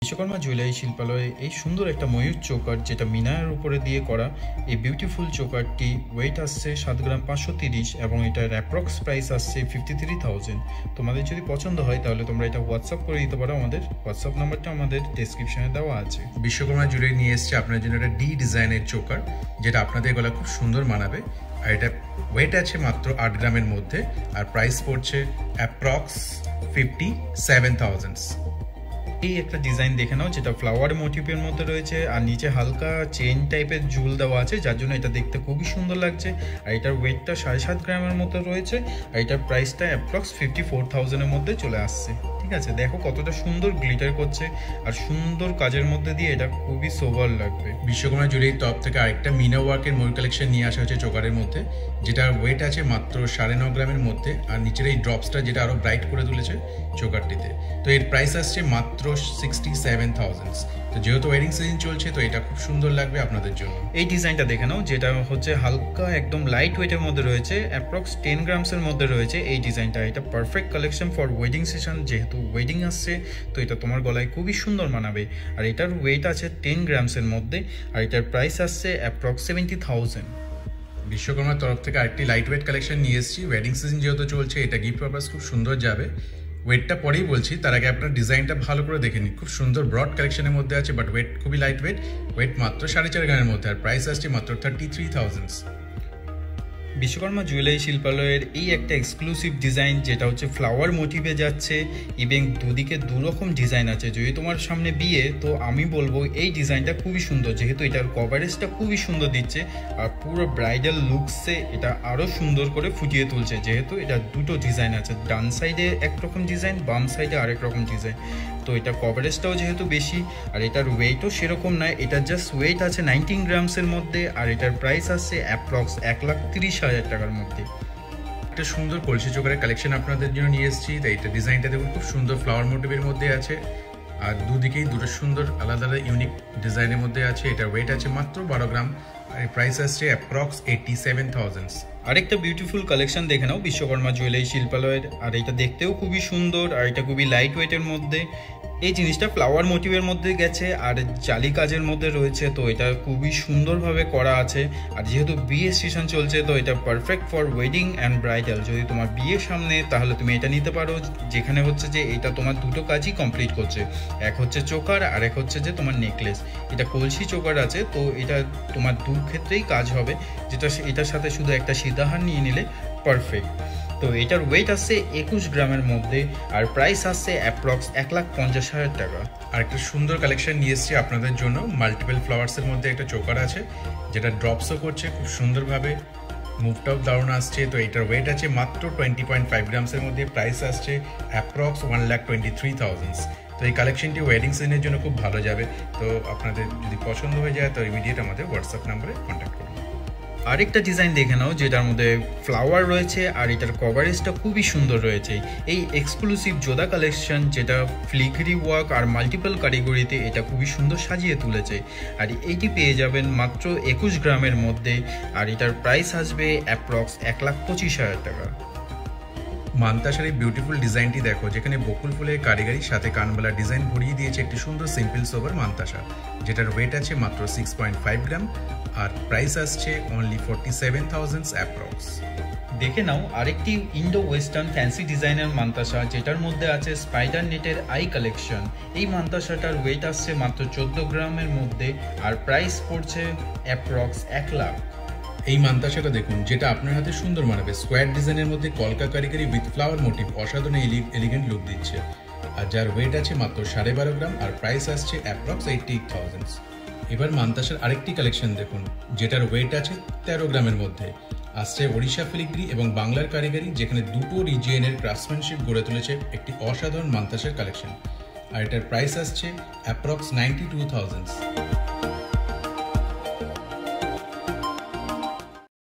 Vishwakarma jewellery শিল্পালয়ে এই সুন্দর একটা ময়ূর চোকার যেটা মিনারের উপরে দিয়ে করা এই বিউটিফুল চোকারটি ওয়েট আসছে 7 গ্রাম 530 এবং এটার অ্যাপ্রক্স প্রাইস আসছে 53,000। তোমাদের যদি পছন্দ হয় তাহলে তোমরা এটা হোয়াটসঅ্যাপ করে দিতে পারো। আমাদের হোয়াটসঅ্যাপ নাম্বারটা আমাদের ডেসক্রিপশনে দেওয়া আছে। বিশ্বকর্মা জুয়েলারি নিয়ে এসেছে আপনার জন্য একটা ডি ডিজাইনের চোকার, যেটা আপনাদের গলা খুব সুন্দর মানাবে। আর এটা ওয়েট আছে মাত্র 8 গ্রামের মধ্যে, আর প্রাইস পড়ছে অ্যাপ্রক্স 57,000। এই একটা ডিজাইন দেখে নাও যেটা ফ্লাওয়ার মোটিভের মধ্যে রয়েছে, আর নিচে হালকা চেন টাইপের ঝুল দেওয়া আছে, যার জন্য এটা দেখতে খুবই সুন্দর লাগছে। আর এটার ওয়েটটা 7.5 গ্রামের মতো রয়েছে, আর এটার প্রাইসটা অ্যাপ্রক্স 54,000-এর মধ্যে চলে আসছে। ঠিক আছে, দেখো কতটা সুন্দর গ্লিটার করছে আর সুন্দর কাজের মধ্যে দিয়ে এটা খুবই সোবার লাগবে। বিশ্বকর্মা জুয়েলারির তরফ থেকে আরেকটা মিনা ওয়ার্কের ময়ূর কালেকশন নিয়ে আসা হয়েছে চোকারের মধ্যে, যেটা ওয়েট আছে মাত্র 9.5 গ্রামের মধ্যে, আর নিচের এই ড্রপসটা যেটা আরো ব্রাইট করে তুলেছে চোকারটিতে। তো এর প্রাইস আসছে মাত্র 67,000। তো যেহেতু ওয়েডিং সিজন চলছে, তো এটা খুব সুন্দর লাগবে আপনাদের জন্য। এই ডিজাইনটা দেখে নাও, যেটা হচ্ছে হালকা একদম লাইট ওয়েটের মধ্যে রয়েছে, অ্যাপ্রক্স 10 গ্রামসের মধ্যে রয়েছে এই ডিজাইনটা। এটা perfect collection for wedding session, যেহেতু ওয়েডিং আসছে তো এটা তোমার গলায় খুবই সুন্দর মানাবে। আর এটার ওয়েট আছে 10 গ্রামসের মধ্যে, আর এটার প্রাইস আসছে অ্যাপ্রক্স 70,000। বিশ্বকর্মার তরফ থেকে আরেকটি লাইট ওয়েট কালেকশন নিয়ে এসেছি। ওয়েডিং সিজন যেহেতু চলছে, এটা গিফট পারপাস খুব সুন্দর যাবে। ওয়েটটা পরেই বলছি, তার আগে আপনার ডিজাইনটা ভালো করে দেখে নিন। খুব সুন্দর ব্রড কালেকশনের মধ্যে আছে, বাট ওয়েট খুবই লাইট ওয়েট। ওয়েট মাত্র 4.5 গ্রামের মধ্যে, আর প্রাইস আসছে মাত্র 33,000। বিশ্বকর্মা জুয়েলারি শিল্পালয়ের এই একটা এক্সক্লুসিভ ডিজাইন, যেটা হচ্ছে ফ্লাওয়ার মোটিভে যাচ্ছে এবং দুদিকে দুরকম ডিজাইন আছে। যদি তোমার সামনে বিয়ে, তো আমি বলবো এই ডিজাইনটা খুবই সুন্দর, যেহেতু এটার কভারেজটা খুবই সুন্দর দিচ্ছে আর পুরো ব্রাইডাল লুকসে এটা আরও সুন্দর করে ফুটিয়ে তুলছে। যেহেতু এটা দুটো ডিজাইন আছে, ডান সাইডে একরকম ডিজাইন, বাম সাইডে আরেক রকম ডিজাইন। তো এটা কভারেজটাও যেহেতু বেশি, আর এটার ওয়েটও সেরকম নয়, এটার জাস্ট ওয়েট আছে 19 গ্রামসের মধ্যে, আর এটার প্রাইস আসছে অ্যাপ্রক্স 1,30,000 টাকার মধ্যে। একটা সুন্দর কলসি চোকারের কালেকশন আপনাদের জন্য নিয়ে এসেছি। তাই এটা ডিজাইনটা দেখুন, খুব সুন্দর ফ্লাওয়ার মোটিভের মধ্যে আছে, আর দুদিকেই দুটো সুন্দর আলাদা আলাদা ইউনিক ডিজাইনের মধ্যে আছে। এটা ওয়েট আছে মাত্র 12 গ্রাম, আর প্রাইস আসছে অ্যাপ্রক্স 87,000। আরেকটা বিউটিফুল কালেকশন দেখে নাও বিশ্বকর্মা জুয়েলারি শিল্পালয়ের, আর এটা দেখতেও খুবই সুন্দর, আর এটা খুবই লাইট ওয়েটের মধ্যে। এই জিনিসটা ফ্লাওয়ার মোটিভের মধ্যে গেছে আর জালি কাজের মধ্যে রয়েছে, তো এটা খুবই সুন্দরভাবে করা আছে। আর যেহেতু বিয়ে সিজন চলছে, তো এটা perfect for wedding and bridal. যদি তোমার বিয়ের সামনে, তাহলে তুমি এটা নিতে পারো, যেখানে হচ্ছে যে এটা তোমার দুটো কাজই কমপ্লিট করছে। এক হচ্ছে চোকার, আর এক হচ্ছে যে তোমার নেকলেস। এটা কলসি চোকার আছে, তো এটা তোমার দু ক্ষেত্রেই কাজ হবে, যেটা এটার সাথে শুধু একটা সীতাহার নিয়ে নিলে পারফেক্ট। তো এটার ওয়েট আসছে 21 গ্রামের মধ্যে, আর প্রাইস আসছে অ্যাপ্রক্স 1,50,000 টাকা। আর একটা সুন্দর কালেকশন নিয়ে এসেছি আপনাদের জন্য। মাল্টিপল ফ্লাওয়ার্সের মধ্যে একটা চোকার আছে, যেটা ড্রপসও করছে খুব সুন্দরভাবে, মুভটাও দারুণ আসছে। তো এটার ওয়েট আছে মাত্র 20.5 গ্রামসের মধ্যে, প্রাইস আসছে অ্যাপ্রক্স 1,23,000। তো এই কালেকশনটি ওয়েডিং সিজনের জন্য খুব ভালো যাবে। তো আপনাদের যদি পছন্দ হয়ে যায়, তো ইমিডিয়েট আমাদের হোয়াটসঅ্যাপ নাম্বারে কন্ট্যাক্ট করুন। আরেকটা ডিজাইন দেখে নাও, যেটার মধ্যে ফ্লাওয়ার রয়েছে আর এটার কভারেজটা খুবই সুন্দর রয়েছে। এই এক্সক্লুসিভ জোদা কালেকশন, যেটা ফ্লিকরি ওয়ার্ক আর মাল্টিপল কারিগরিতে এটা খুবই সুন্দর সাজিয়ে তুলেছে। আর এইটি পেয়ে যাবেন মাত্র 21 গ্রামের মধ্যে, আর এটার প্রাইস আসবে অ্যাপ্রক্স 1,25,000 টাকা। মান্তাসার এই বিউটিফুল ডিজাইনটি দেখো, যেখানে বকুল ফুলের কারিগরির সাথে কানবালা ডিজাইন ভরিয়ে দিয়েছে একটি সুন্দর সিম্পল সোবার মান্তাসা, যেটার ওয়েট আছে মাত্র 6.5 গ্রাম, আর প্রাইস আসছে অনলি 47,000 অ্যাপ্রক্স। দেখে নাও আরেকটি ইন্ডো ওয়েস্টার্ন ফ্যান্সি ডিজাইনের মান্তাসা, যেটার মধ্যে আছে স্পাইডার নেটের আই কালেকশন। এই মান্তাসাটার ওয়েট আসছে মাত্র 14 গ্রামের মধ্যে, আর প্রাইস পড়ছে অ্যাপ্রক্স 1 লাখ। এই মান্তাসাটা দেখুন, যেটা আপনার হাতে সুন্দর মানাবে। স্কোয়ার ডিজাইনের মধ্যে কলকা কারিগরি উইথ ফ্লাওয়ার মোটিভ অসাধারণ এলিগেন্ট লুক দিচ্ছে, আর যার ওয়েট আছে মাত্র 12.5 গ্রাম, আর প্রাইস আসছে অ্যাপ্রক্স 88,000। এবার মান্তাসার আরেকটি কালেকশন দেখুন, যেটার ওয়েট আছে 13 গ্রামের মধ্যে, আসছে ওড়িশা ফিলিগ্রি এবং বাংলার কারিগরি, যেখানে দুটো রিজিয়নের ক্রাফটসম্যানশিপ গড়ে তুলেছে একটি অসাধারণ মান্তাসার কালেকশন, আর এটার প্রাইস আসছে অ্যাপ্রক্স 92,000।